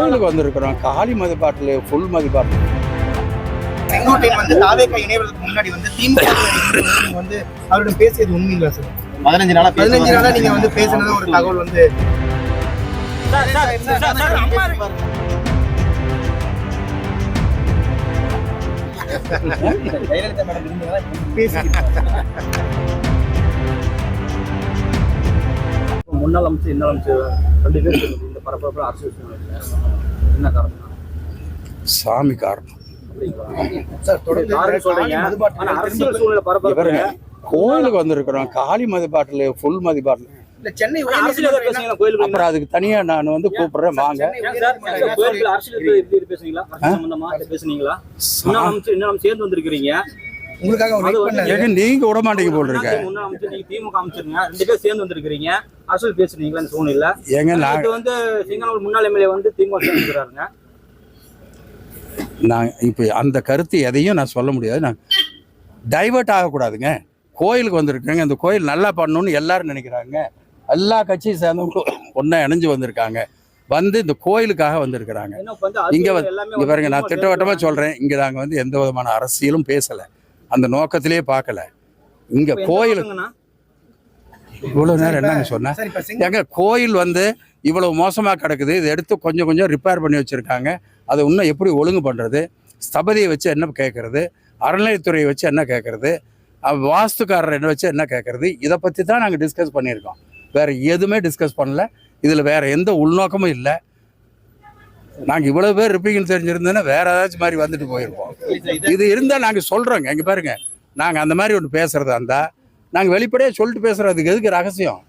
கோயிலுக்கு வந்திருக்கிறோம். காலி மதிப்பாட்டில் ஃபுல் மதிப்பாட்டில் செங்கோட்டையன் வந்து தாவேகா இணைவதற்கு முன்னாடி வந்து திமுக வந்து அவரிடம் பேசியது உண்மைங்களா சார்? 15 நாளா நீங்க வந்து பேசினது ஒரு தகவல் வந்து முன்னாள் அமைச்சர் இன்னும் அமைச்சர் 2 பேர் இந்த பரபரப்பில் அரசியல் சூழ்நிலை என்ன காரணம்? சாமி காரணம். கோயிலுக்கு வந்திருக்கிறோம். காலி மதிப்பாட்டில் ஃபுல் மதிப்பாட்டில் சென்னை அப்புறம் அதுக்கு தனியா நான் வந்து கூப்பிடுறேன் வாங்க. சேர்ந்து வந்திருக்கிறீங்க, நீங்க விட மாட்டீங்க போல் இருக்க. திமுக அமைச்சருங்க 2 பேர் சேர்ந்து வந்திருக்கிறீங்க, அரசியல் பேசுறீங்களா? சூழ்நிலை எங்க வந்து சிங்கனூர் முன்னாள் எம்எல்ஏ வந்து திமுக சேர்ந்துக்கிறாருங்க. நான் இப்போ அந்த கருத்து எதையும் நான் சொல்ல முடியாது. நான் டைவர்ட் ஆகக்கூடாதுங்க. கோயிலுக்கு வந்திருக்காங்க, இந்த கோயில் நல்லா பண்ணணும்னு எல்லாரும் நினைக்கிறாங்க. எல்லா கட்சியும் சேர்ந்தவங்களும் ஒன்றா இணைஞ்சு வந்திருக்காங்க. வந்து இந்த கோயிலுக்காக வந்திருக்கிறாங்க. இங்கே இங்கே பாருங்க, நான் திட்டவட்டமாக சொல்கிறேன், இங்கே நாங்கள் வந்து எந்த விதமான அரசியலும் பேசலை, அந்த நோக்கத்திலே பார்க்கல. இங்கே கோயில் இவ்வளோ நேரம் என்னங்க சொன்னேன்? எங்க கோயில் வந்து இவ்வளோ மோசமாக கிடக்குது, இதை எடுத்து கொஞ்சம் கொஞ்சம் ரிப்பேர் பண்ணி வச்சுருக்காங்க. அதை இன்னும் எப்படி ஒழுங்கு பண்ணுறது? ஸ்தபதியை வச்சு என்ன கேட்குறது? அறநிலையத்துறையை வச்சு என்ன கேட்குறது? வாஸ்துக்காரர் என்ன வச்சு என்ன கேட்குறது? இதை பற்றி தான் நாங்கள் டிஸ்கஸ் பண்ணியிருக்கோம். வேறு எதுவுமே டிஸ்கஸ் பண்ணல. இதில் வேறு எந்த உள்நோக்கமும் இல்லை. நாங்கள் இவ்வளோ பேர் இருப்பீங்கன்னு தெரிஞ்சிருந்தோன்னா வேறு ஏதாச்சும் மாதிரி வந்துட்டு போயிருப்போம். இது இருந்தால் நாங்கள் சொல்கிறோங்க. இங்கே பாருங்கள், நாங்கள் அந்த மாதிரி ஒன்று பேசுகிறதா இருந்தால் நாங்கள் வெளிப்படையாக சொல்லிட்டு பேசுகிறதுக்கு எதுக்கு ரகசியம்?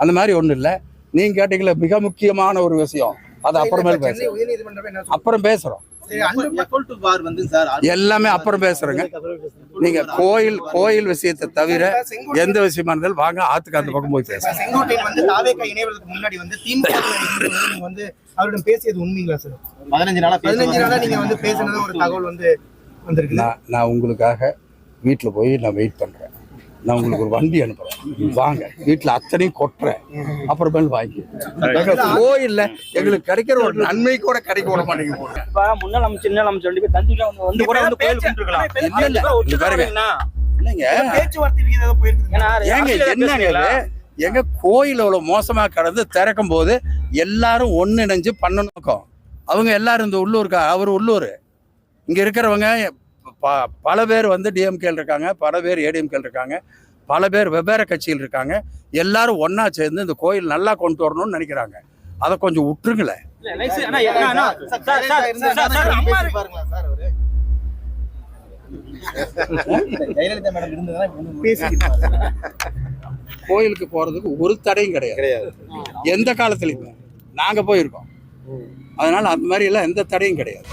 அந்த மாதிரி ஒன்றும் இல்லை. நீங்கள் கேட்டீங்களா மிக முக்கியமான ஒரு விஷயம், அது அப்புறமேல் பேசுகிறோம். அப்புறம் பேசுகிறோம், எல்லாமே அப்புறம் பேசுகிறோங்க. நீங்கள் கோயில் விஷயத்தை தவிர எந்த விஷயமா இருந்தாலும் வாங்க, ஆற்றுக்கு அந்த பக்கம் போய் பேசுகிறோம். செங்கோட்டையன் வந்து தாவேகா இணைவதற்கு முன்னாடி வந்து திமுக வந்து அவரிடம் பேசியது உண்மைங்களா சார்? 15 நாளா நீங்க வந்து பேசினது ஒரு தகவல் வந்து வந்திருக்கு. நான் உங்களுக்காக வீட்டில் போய் நான் வெயிட் பண்ணுறேன். நான் உங்களுக்கு ஒரு வண்டி அனுப்புறேன், வாங்க. வீட்டில் அத்தனையும் கொட்டுறேன், அப்புறமேல் வாங்கி. கோயில்ல எங்களுக்கு கிடைக்கிற ஒரு நன்மை கூட கிடைக்க விட மாட்டேங்க. முன்னாள் அமைச்சர் இன்னும் அமைச்சர் 2 பேர் தஞ்சில வந்து கூட வந்து கோயில் கும்பிட்டுருக்கலாம். எங்க கோயில் அவ்வளவு மோசமா கடந்து திறக்கும் போது எல்லாரும் ஒன்றிணைஞ்சு பண்ணணும். அவங்க எல்லாரும் இந்த உள்ளூருக்கு, அவர் உள்ளூர், இங்க இருக்கிறவங்க பல பேர் வந்து டிஎம்கேல இருக்காங்க, பல பேர் ஏடிஎம்கேல இருக்காங்க, பல பேர் வெவ்வேறு கட்சியில் இருக்காங்க. எல்லாரும் ஒன்னா சேர்ந்து இந்த கோயில் நல்லா கொண்டு வரணும்னு நினைக்கிறாங்க. அதை கொஞ்சம் விட்டுருங்களேன். கோயிலுக்கு போறதுக்கு ஒரு தடையும் கிடையாது, எந்த காலத்துலயுமே. நாங்க போயிருக்கோம், அதனால அந்த மாதிரி எல்லாம் எந்த தடையும் கிடையாது.